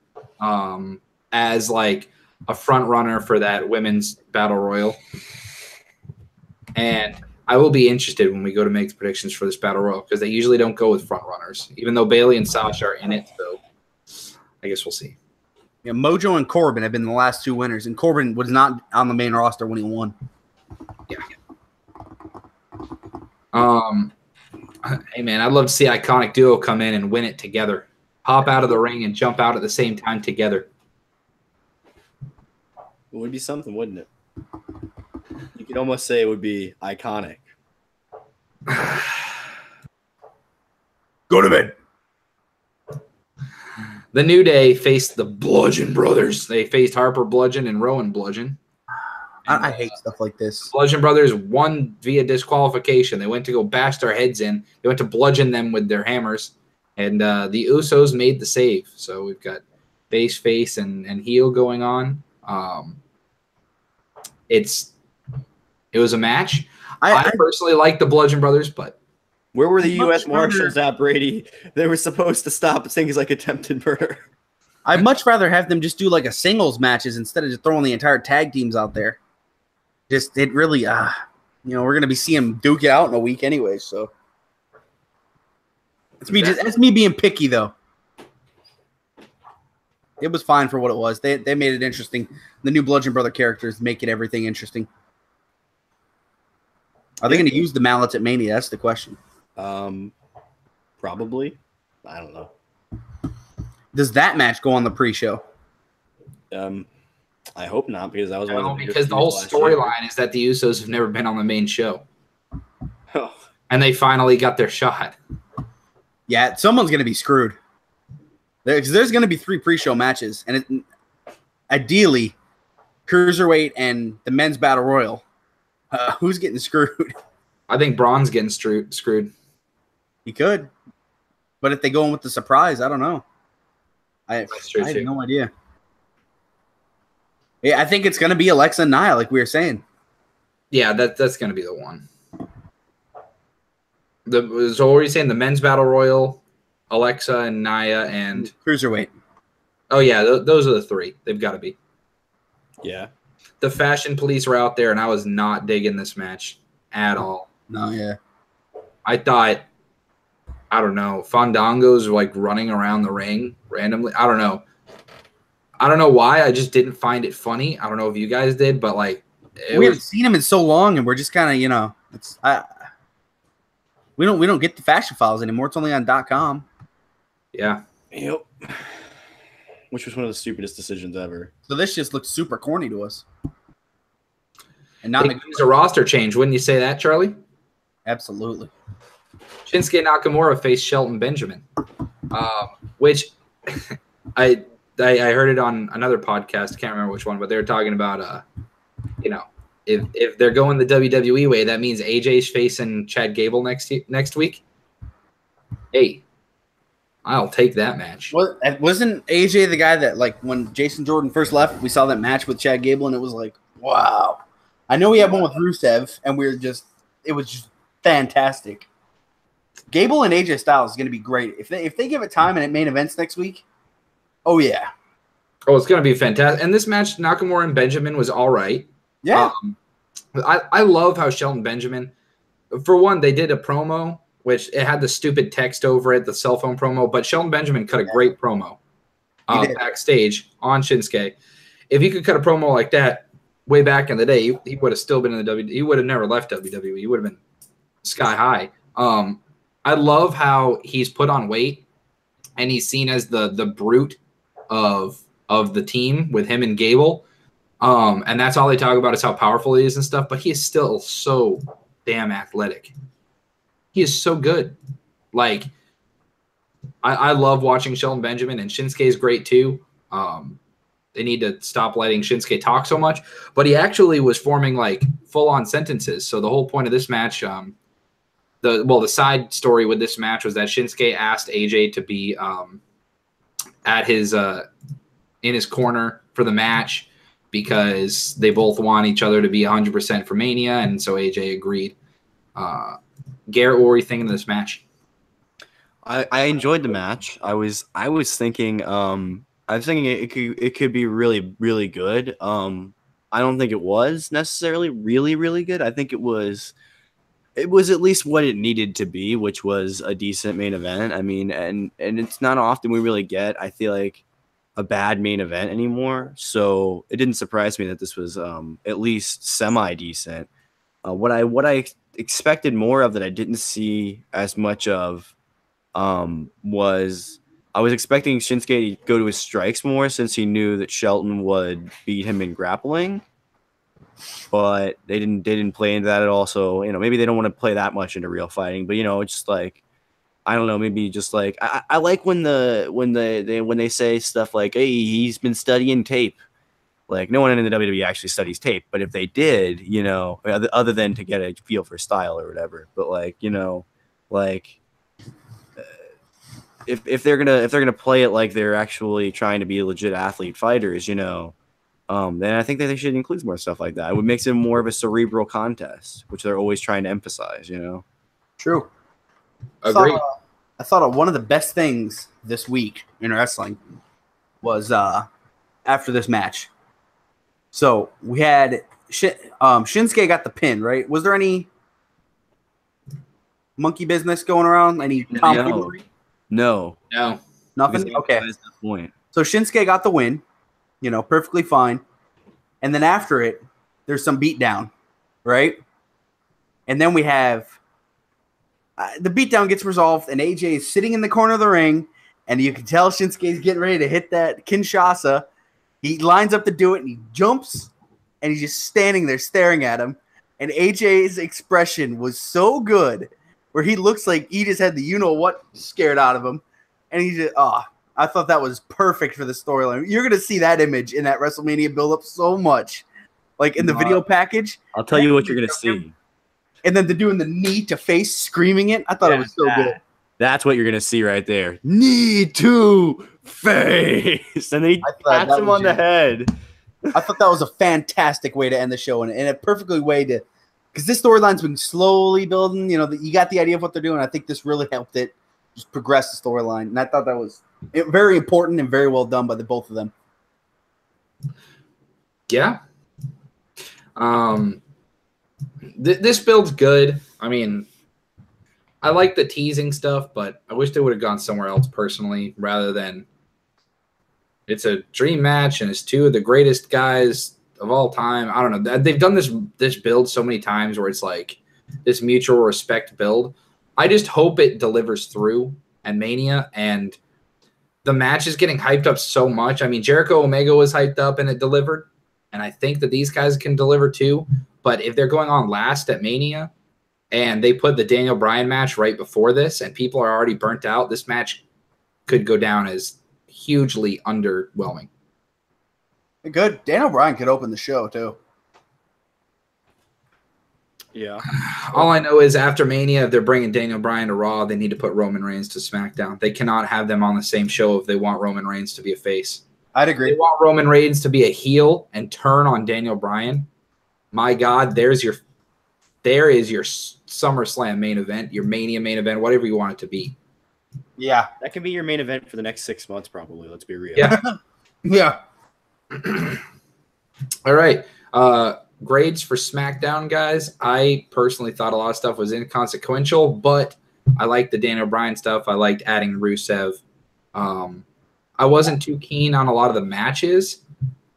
as like a front runner for that women's battle royal. And I will be interested when we go to make the predictions for this battle royal, because they usually don't go with front runners, even though Bayley and Sasha are in it. So I guess we'll see. Yeah, Mojo and Corbin have been the last 2 winners, and Corbin was not on the main roster when he won. Yeah. Hey man, I'd love to see Iconic Duo come in and win it together. Hop out of the ring and jump out at the same time together. It would be something, wouldn't it? You could almost say it would be iconic. Go to bed. The New Day faced the Bludgeon Brothers. They faced Harper Bludgeon and Rowan Bludgeon. I hate stuff like this. Bludgeon Brothers won via disqualification. They went to go bash their heads in. They went to bludgeon them with their hammers. And the Usos made the save. So we've got face, and heel going on. It was a match. I personally like the Bludgeon Brothers, but Where were the U.S. Marshals at, Brady? They were supposed to stop things like attempted murder. I'd much rather have them just do like a singles matches instead of just throwing the entire tag teams out there. Just it really, we're gonna be seeing them duke it out in a week anyway. So it's me being picky though. It was fine for what it was. They made it interesting. The new Bludgeon Brother characters make it everything interesting. Are they going to use the mallets at Mania? That's the question. Probably. I don't know. Does that match go on the pre-show? I hope not, because that was one of the because the whole storyline is that the Usos have never been on the main show. Oh. And they finally got their shot. Yeah, someone's going to be screwed. There's going to be 3 pre-show matches, and ideally, Cruiserweight and the Men's Battle Royal. Who's getting screwed? I think Braun's getting screwed. He could. But if they go in with the surprise, I don't know. I have no idea. Yeah, I think it's going to be Alexa and Nia, like we were saying. Yeah, that's going to be the one. So what were you saying? The Men's Battle Royal, Alexa and Nia, and Cruiserweight. Oh, yeah, those are the 3. They've got to be. Yeah. The Fashion Police were out there, and I was not digging this match at all. No, yeah. I thought, I don't know, Fandango's like running around the ring randomly. I don't know. I don't know why. I just didn't find it funny. I don't know if you guys did, but like we haven't seen him in so long, and we're just kind of, we don't get the Fashion Files anymore. It's only on .com. Yeah. Yep. Which was one of the stupidest decisions ever. So this just looks super corny to us. And not a roster change, wouldn't you say that, Charlie? Absolutely. Shinsuke Nakamura faced Shelton Benjamin, which I heard it on another podcast. Can't remember which one, but they were talking about if they're going the WWE way, that means AJ's facing Chad Gable next week. Hey, I'll take that match. Wasn't AJ the guy that, like, when Jason Jordan first left, we saw that match with Chad Gable, and it was like, wow. I know we had one with Rusev, and it was just fantastic. Gable and AJ Styles is going to be great if they give it time and it main events next week. Oh yeah, Oh, it's going to be fantastic. And this match, Nakamura and Benjamin was all right. yeah. I love how Shelton Benjamin, for one, they did a promo, which it had the stupid text over it, the cell phone promo, but Shelton Benjamin cut a great promo backstage on Shinsuke. If he could cut a promo like that way back in the day, he would have still been in the WWE. He would have never left WWE. He would have been sky high. I love how he's put on weight and he's seen as the brute of the team with him and Gable. And that's all they talk about is how powerful he is and stuff, but he is still so damn athletic. He is so good. Like, I love watching Shelton Benjamin, and Shinsuke is great too. They need to stop letting Shinsuke talk so much, but he actually was forming like full-on sentences. So the whole point of this match, the side story with this match was that Shinsuke asked AJ to be at his in his corner for the match because they both want each other to be 100% for Mania, and so AJ agreed. Garrett, what were you thinking of this match? I enjoyed the match. I was thinking it could be really, really good. I don't think it was necessarily really, really good. I think it was at least what it needed to be, which was a decent main event. I mean, and it's not often we really get, I feel like, a bad main event anymore. So it didn't surprise me that this was at least semi decent. What I expected more of that I didn't see as much of was I was expecting Shinsuke to go to his strikes more since he knew that Shelton would beat him in grappling, but they didn't play into that at all. So, maybe they don't want to play that much into real fighting, but it's just like, I don't know, maybe just like I like when they say stuff like, hey, he's been studying tape. Like, no one in the WWE actually studies tape, but if they did, other than to get a feel for style or whatever, but if they're gonna play it like they're actually trying to be legit athlete fighters, then I think that they should include more stuff like that. It would make it more of a cerebral contest, which they're always trying to emphasize. True. Agree. I thought one of the best things this week in wrestling was after this match. So we had Shinsuke got the pin, right? Was there any monkey business going around? Any tomfoolery? No. Nothing? Okay. That's the point. So Shinsuke got the win, perfectly fine. And then after it, there's some beatdown, right? And then we have the beatdown gets resolved, and AJ is sitting in the corner of the ring, and you can tell Shinsuke's getting ready to hit that Kinshasa. He lines up to do it, and he jumps, and he's just standing there staring at him. And AJ's expression was so good, where he looks like he just had the you-know-what scared out of him. And he just, I thought that was perfect for the storyline. You're going to see that image in that WrestleMania build-up so much. Like in the video package. I'll tell you what you're going to see. And then they're doing the knee to face, screaming it. I thought it was so good. That's what you're going to see right there. Knee to face. And then he pats him on the head. I thought that was a fantastic way to end the show, and a perfectly way to, because this storyline's been slowly building. You got the idea of what they're doing. I think this really helped it just progress the storyline, and I thought that was very important and very well done by the both of them. Yeah. This build's good. I mean, I like the teasing stuff, but I wish they would have gone somewhere else personally rather than it's a dream match and it's two of the greatest guys of all time. I don't know. They've done this build so many times where it's like this mutual respect build. I just hope it delivers through at Mania, and the match is getting hyped up so much. I mean, Jericho Omega was hyped up and it delivered, and I think that these guys can deliver too. But if they're going on last at Mania and they put the Daniel Bryan match right before this and people are already burnt out, this match could go down as hugely underwhelming. Good. Daniel Bryan could open the show too. Yeah. All I know is after Mania, if they're bringing Daniel Bryan to Raw, they need to put Roman Reigns to SmackDown. They cannot have them on the same show if they want Roman Reigns to be a face. I'd agree. If they want Roman Reigns to be a heel and turn on Daniel Bryan, my God, there is your SummerSlam main event, your Mania main event, whatever you want it to be. Yeah. That can be your main event for the next 6 months, probably. Let's be real. Yeah. Yeah. All right. Grades for SmackDown, guys. I personally thought a lot of stuff was inconsequential, but I liked the Daniel Bryan stuff. I liked adding Rusev. I wasn't too keen on a lot of the matches,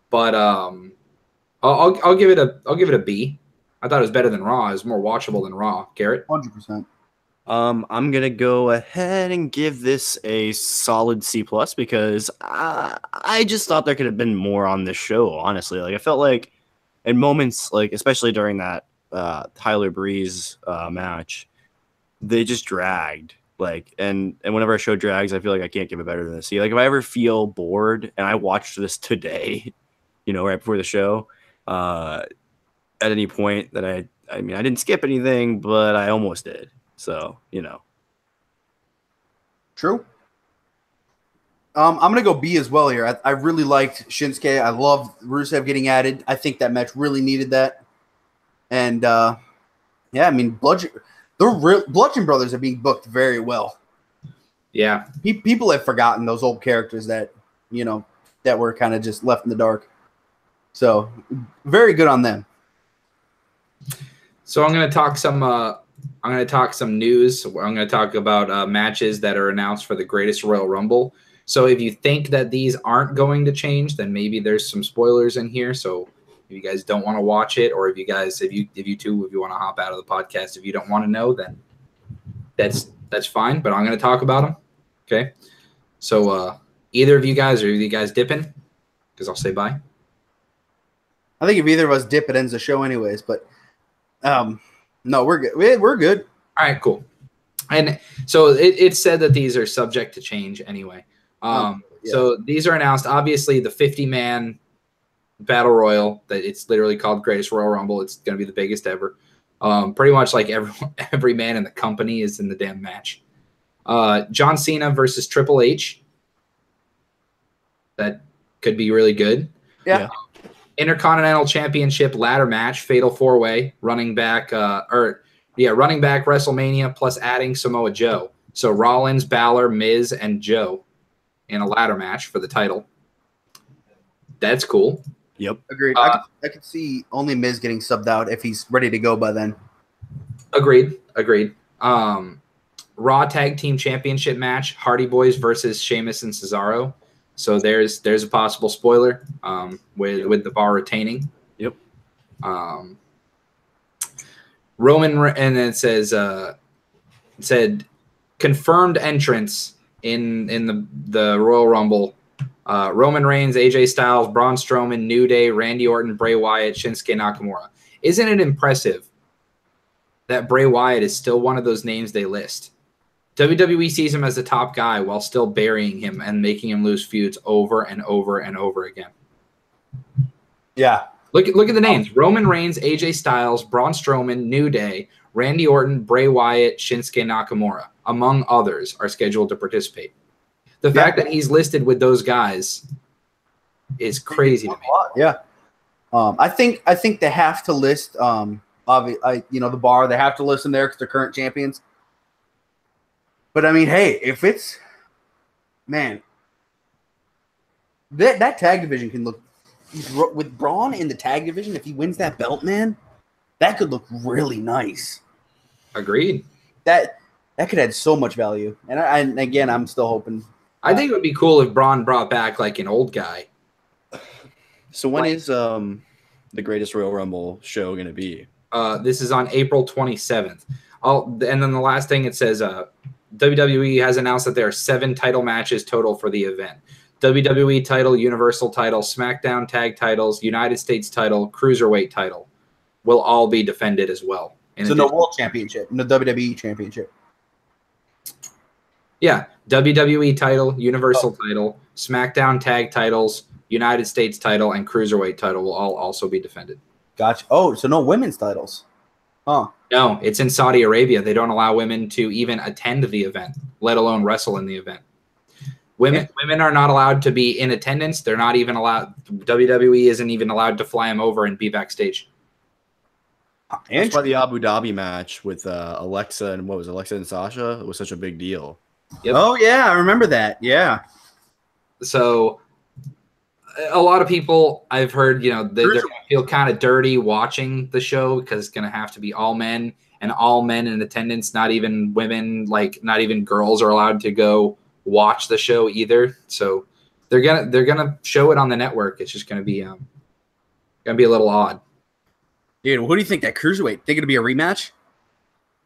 but I'll give it a B. I thought it was better than Raw. It was more watchable than Raw. Garrett? 100%. I'm gonna go ahead and give this a solid C+ because I just thought there could have been more on this show. Honestly, like I felt like in moments, like especially during that Tyler Breeze match, they just dragged. Like and whenever a show drags, I feel like I can't give it better than a C. Like if I ever feel bored, and I watched this today, right before the show, at any point that I mean I didn't skip anything, but I almost did. So, True. I'm going to go B as well here. I really liked Shinsuke. I love Rusev getting added. I think that match really needed that. And, yeah, I mean, Bludgeon Brothers are being booked very well. Yeah. People have forgotten those old characters that, that were kind of just left in the dark. So, very good on them. So I'm going to talk some news. I'm going to talk about matches that are announced for the Greatest Royal Rumble. So if you think that these aren't going to change, then maybe there's some spoilers in here. So if you guys don't want to watch it, or if you want to hop out of the podcast, if you don't want to know, then that's fine. But I'm going to talk about them. Okay. So either of you guys, dipping? Because I'll say bye. I think if either of us dip, it ends the show anyways. But no, we're good. We're good. All right, cool. And so it said that these are subject to change anyway. Yeah. So these are announced. Obviously, the 50-man battle royal, that it's literally called Greatest Royal Rumble. It's going to be the biggest ever. Pretty much like every man in the company is in the damn match. John Cena versus Triple H. That could be really good. Yeah. Intercontinental Championship ladder match, fatal 4-way, running back WrestleMania plus adding Samoa Joe. So Rollins, Balor, Miz, and Joe in a ladder match for the title. That's cool. Yep. Agreed. I could see only Miz getting subbed out if he's ready to go by then. Agreed. Raw Tag Team Championship match, Hardy Boys versus Sheamus and Cesaro. So there's a possible spoiler with the bar retaining. Yep. Roman, and then it said confirmed entrance in the Royal Rumble. Roman Reigns, AJ Styles, Braun Strowman, New Day, Randy Orton, Bray Wyatt, Shinsuke Nakamura. Isn't it impressive that Bray Wyatt is still one of those names they list? WWE sees him as the top guy while still burying him and making him lose feuds over and over and over again. Yeah. Look at the names. Roman Reigns, AJ Styles, Braun Strowman, New Day, Randy Orton, Bray Wyatt, Shinsuke Nakamura, among others, are scheduled to participate. The fact that he's listed with those guys is crazy to me. Yeah. I think they have to list the bar. They have to list them there because they're current champions. But I mean, hey, if it's that tag division can look with Braun in the tag division. If he wins that belt, man, that could look really nice. Agreed. That could add so much value. And again, I'm still hoping. I think it would be cool if Braun brought back like an old guy. So when is the Greatest Royal Rumble show going to be? This is on April 27th. And then the last thing it says, WWE has announced that there are 7 title matches total for the event. WWE title, Universal title, SmackDown tag titles, United States title, Cruiserweight title will all be defended as well. So no World Championship, no WWE Championship. Yeah, WWE title, Universal title, SmackDown tag titles, United States title, and Cruiserweight title will all also be defended. Gotcha. Oh, so no women's titles. Huh. No, it's in Saudi Arabia. They don't allow women to even attend the event, let alone wrestle in the event. Women are not allowed to be in attendance. They're not even allowed. WWE isn't even allowed to fly them over and be backstage. That's why the Abu Dhabi match with Alexa and Alexa and Sasha was such a big deal. Yep. Oh yeah, I remember that. Yeah. So a lot of people I've heard, they're going to feel kind of dirty watching the show because it's going to have to be all men and all men in attendance, not even women, like not even girls are allowed to go watch the show either. So they're gonna show it on the network. It's just gonna be a little odd. Dude, what do you think that cruiserweight? Think it'll be a rematch?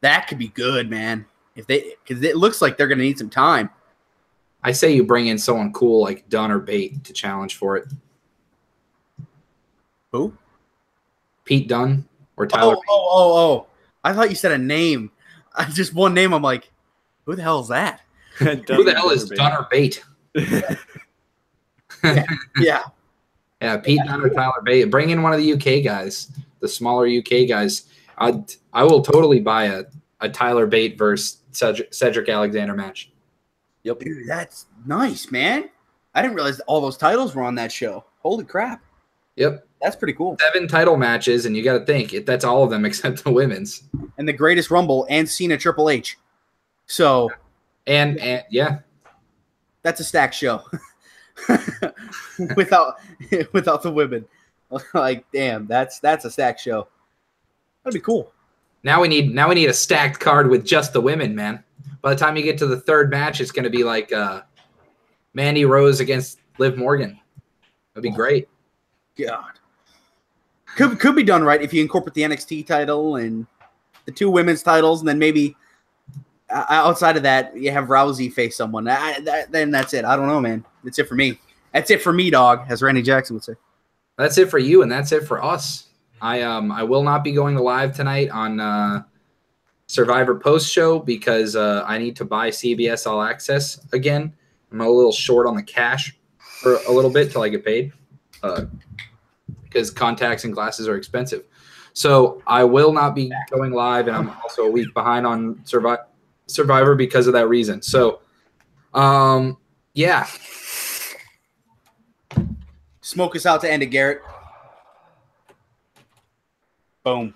That could be good, man. Because it looks like they're gonna need some time. I say you bring in someone cool like Dunn or Bate to challenge for it. Who? Pete Dunn or Tyler. Oh! I thought you said a name. Just one name. I'm like, who the hell is that? Who the hell is Dunn or Bate? Yeah. Yeah, Pete Dunn or Tyler Bate. Bring in one of the UK guys, the smaller UK guys. I will totally buy a Tyler Bate versus Cedric Alexander match. Yep. Dude, that's nice, man. I didn't realize all those titles were on that show. Holy crap. Yep. That's pretty cool. 7 title matches, and you got to think that's all of them except the women's. And the Greatest Rumble and Cena Triple H. So. And yeah. That's a stacked show. without the women. Like, damn, that's a stacked show. That'd be cool. Now we need a stacked card with just the women, man. By the time you get to the third match, it's going to be like Mandy Rose against Liv Morgan. That'd be great. God. Could be done right if you incorporate the NXT title and the 2 women's titles, and then maybe outside of that, you have Rousey face someone. Then that's it. I don't know, man. That's it for me. That's it for me, dog, as Randy Jackson would say. That's it for you, and that's it for us. I will not be going live tonight on Survivor Post Show because I need to buy CBS All Access again. I'm a little short on the cash for a little bit till I get paid because contacts and glasses are expensive. So I will not be going live, and I'm also a week behind on Survivor because of that reason. So, yeah. Smoke us out to end it, Garrett. Boom.